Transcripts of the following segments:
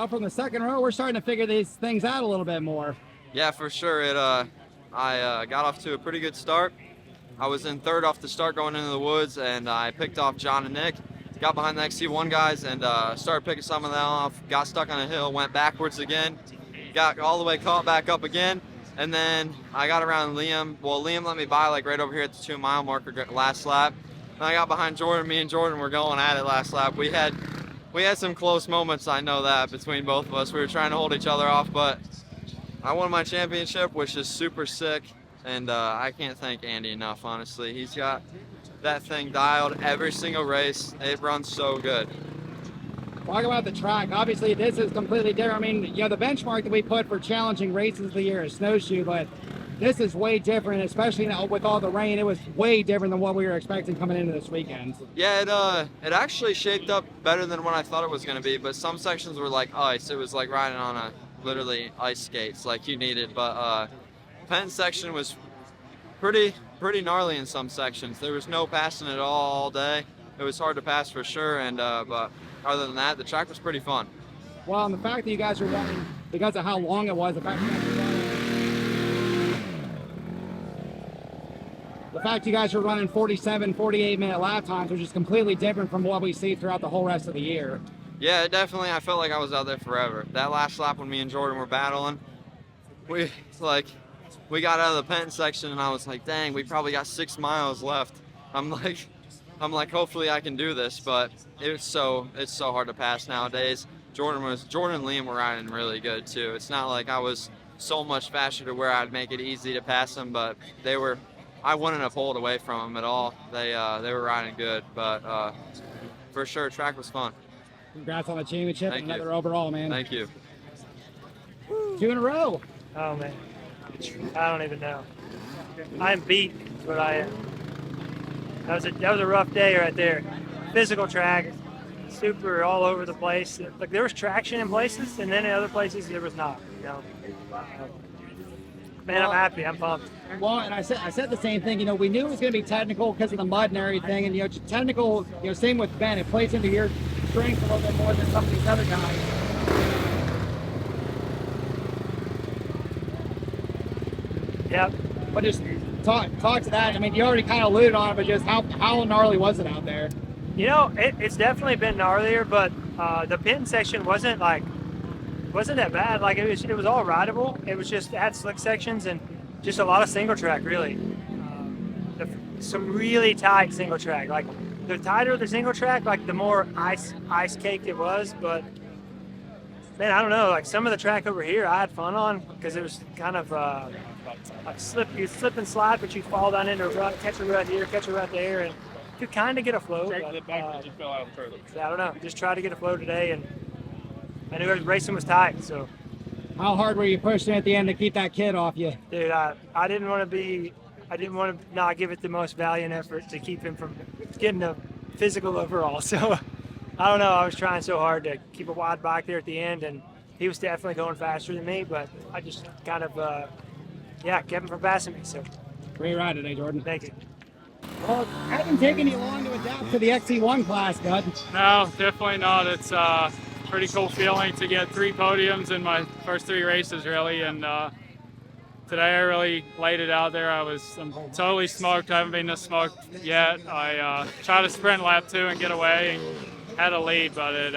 From the second row, we're starting to figure these things out a little bit more. Yeah, for sure. I got off to a pretty good start. I was in third off the start going into the woods, and I picked off John and Nick. Got behind the XC1 guys and started picking some of them off. Got stuck on a hill, went backwards again, got all the way caught back up again, and then I got around Liam. Well, Liam let me by like right over here at the 2 mile marker last lap. And I got behind Jordan. Me and Jordan were going at it last lap. We had some close moments, I know that, between both of us. We were trying to hold each other off, but I won my championship, which is super sick, and I can't thank Andy enough, honestly. He's got that thing dialed every single race. It runs so good. Talk about the track. Obviously, this is completely different. I mean, the benchmark that we put for challenging races of the year is snowshoe, but this is way different, especially with all the rain. It was way different than what we were expecting coming into this weekend. Yeah, it actually shaped up better than what I thought it was going to be, but some sections were like ice. It was like riding on literally ice skates like you needed, but Penn section was pretty gnarly in some sections. There was no passing at all day. It was hard to pass for sure, and but other than that, the track was pretty fun. Well, and the fact that you guys were running, because of how long it was, the fact you guys were running 47, 48-minute lap times, which is completely different from what we see throughout the whole rest of the year. Yeah, definitely. I felt like I was out there forever. That last lap when me and Jordan were battling, we got out of the Penn section, and I was like, dang, we probably got 6 miles left. I'm like, hopefully I can do this, but it's so hard to pass nowadays. Jordan and Liam were riding really good too. It's not like I was so much faster to where I'd make it easy to pass them, but I wouldn't have pulled away from them at all. They were riding good, but for sure, track was fun. Congrats on the championship and another you. overall, man. Thank you. 2 in a row. Oh man, I don't even know. I'm beat, but I am. That was a rough day right there. Physical track, super all over the place. Like there was traction in places, and then in other places there was not. Man, I'm happy. I'm pumped. Well, and I said the same thing. We knew it was going to be technical because of the mud and everything. And technical. Same with Ben. It plays into your strength a little bit more than some of these other guys. Yep. But just talk to that. I mean, you already kind of alluded on it, but just how gnarly was it out there? It's definitely been gnarlier, but the pin section wasn't that bad. Like it was all rideable. It had slick sections and just a lot of single track, really. Some really tight single track. Like the tighter the single track, like the more ice caked it was. But man, I don't know. Like some of the track over here, I had fun on because it was kind of like you slip and slide, but you fall down into a rut, catch a rut here, catch a rut there, and you could kind of get a flow. But, I don't know. Just try to get a flow today, and I knew racing was tight. So, how hard were you pushing at the end to keep that kid off you? Dude, I didn't want to not give it the most valiant effort to keep him from getting a physical overall. So, I don't know. I was trying so hard to keep a wide bike there at the end, and he was definitely going faster than me. But I just kind of, kept him from passing me. So, great ride today, Jordan. Thank you. Well, it hasn't taken you long to adapt to the XC1 class, bud. No, definitely not. It's a pretty cool feeling to get 3 podiums in my first 3 races, really. And today I really laid it out there. I'm totally smoked. I haven't been this smoked yet. I tried to sprint lap 2 and get away and had a lead, but it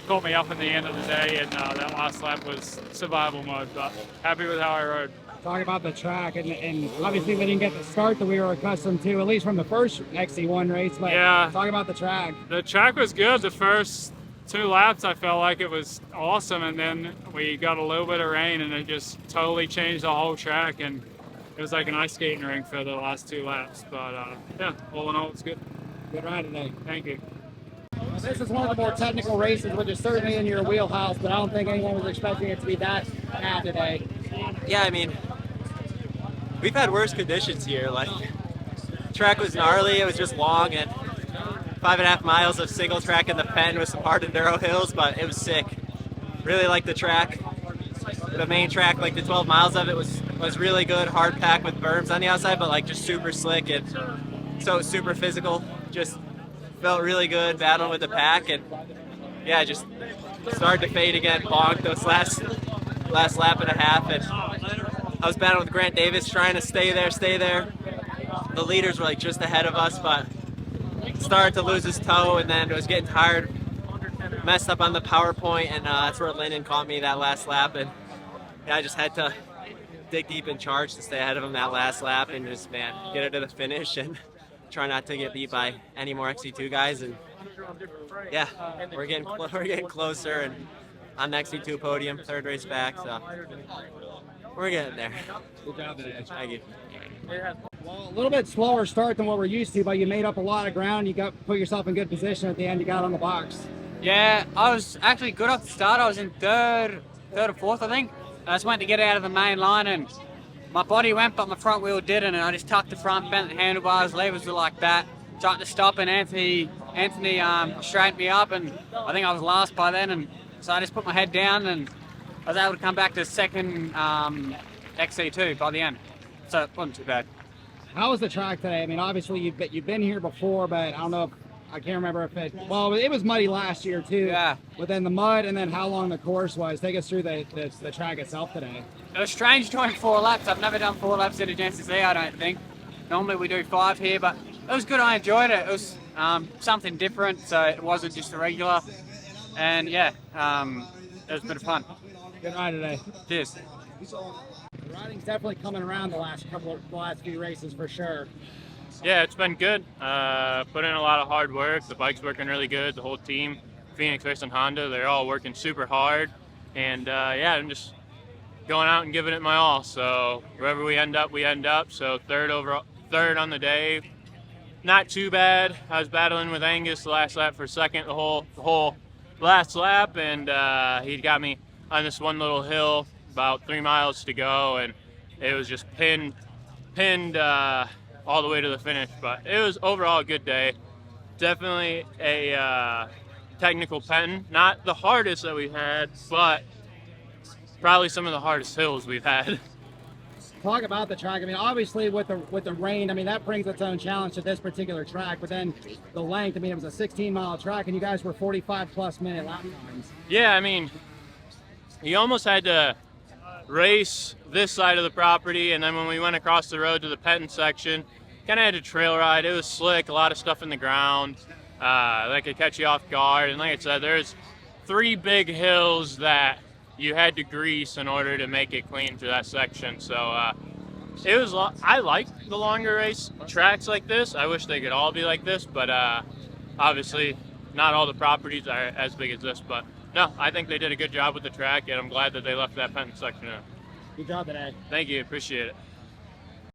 caught me up in the end of the day, and that last lap was survival mode. But happy with how I rode. Talk about the track, and obviously we didn't get the start that we were accustomed to, at least from the first XC1 race, but yeah, talk about the track. The track was good. The first 2 laps I felt like it was awesome, and then we got a little bit of rain and it just totally changed the whole track, and it was like an ice skating rink for the last 2 laps. But yeah, all in all, it's good. Good ride today. Thank you. Well, this is one of the more technical races, which is certainly in your wheelhouse, but I don't think anyone was expecting it to be that bad today. Yeah, I mean, we've had worse conditions here. Like, track was gnarly, it was just long, and 5.5 miles of single track in the Penn with some hard enduro hills, but it was sick. Really liked the track. The main track, like the 12 miles of it was really good, hard pack with berms on the outside, but like just super slick and so super physical. Just felt really good battling with the pack, and yeah, just started to fade again, bonked those last lap and a half, and I was battling with Grant Davis trying to stay there. The leaders were like just ahead of us, but started to lose his toe, and then was getting tired, messed up on the PowerPoint, and that's where Lyndon caught me that last lap, and yeah, I just had to dig deep and charge to stay ahead of him that last lap, and just get it to the finish and try not to get beat by any more XC2 guys. And yeah, we're getting closer, and on the XC2 podium, 3rd race back, so we're getting there. Good job today. Thank you. Well, a little bit slower start than what we're used to, but you made up a lot of ground. You put yourself in good position at the end. You got on the box. Yeah, I was actually good off the start. I was in third or fourth, I think. I just went to get out of the main line, and my body went, but my front wheel didn't, and I just tucked the front, bent the handlebars, levers were like that. Tried to stop, and Anthony straightened me up, and I think I was last by then, and so I just put my head down, and I was able to come back to second XC2 by the end. So it wasn't too bad. How was the track today? I mean, obviously you've been here before, but I don't know. I can't remember if it was muddy last year too. Yeah. But then the mud, and then how long the course was. Take us through the track itself today. It was strange doing 4 laps. I've never done 4 laps at a GNCC, I don't think. Normally we do 5 here, but it was good. I enjoyed it. It was something different, so it wasn't just a regular. And yeah, it was a bit of fun. Good ride today. Cheers. The riding's definitely coming around the last few races for sure. Yeah, it's been good. Put in a lot of hard work. The bike's working really good. The whole team, Phoenix Racing Honda, they're all working super hard. And yeah, I'm just going out and giving it my all. So wherever we end up, we end up. So third on the day. Not too bad. I was battling with Angus the last lap for second the whole last lap, and he got me on this one little hill, about 3 miles to go, and it was just pinned all the way to the finish. But it was overall a good day. Definitely a technical Penton. Not the hardest that we've had, but probably some of the hardest hills we've had. Talk about the track. I mean, obviously with the rain, I mean, that brings its own challenge to this particular track. But then the length, I mean, it was a 16-mile track, and you guys were 45+ minute lap times. Yeah, I mean, you almost had to race this side of the property, and then when we went across the road to the Penton section, kind of had to trail ride. It was slick, a lot of stuff in the ground that could catch you off guard. And like I said, there's 3 big hills that you had to grease in order to make it clean through that section. So it was. I like the longer race tracks like this. I wish they could all be like this, but obviously not all the properties are as big as this. But no, I think they did a good job with the track, and I'm glad that they left that Penton section in. Good job today. Thank you, appreciate it.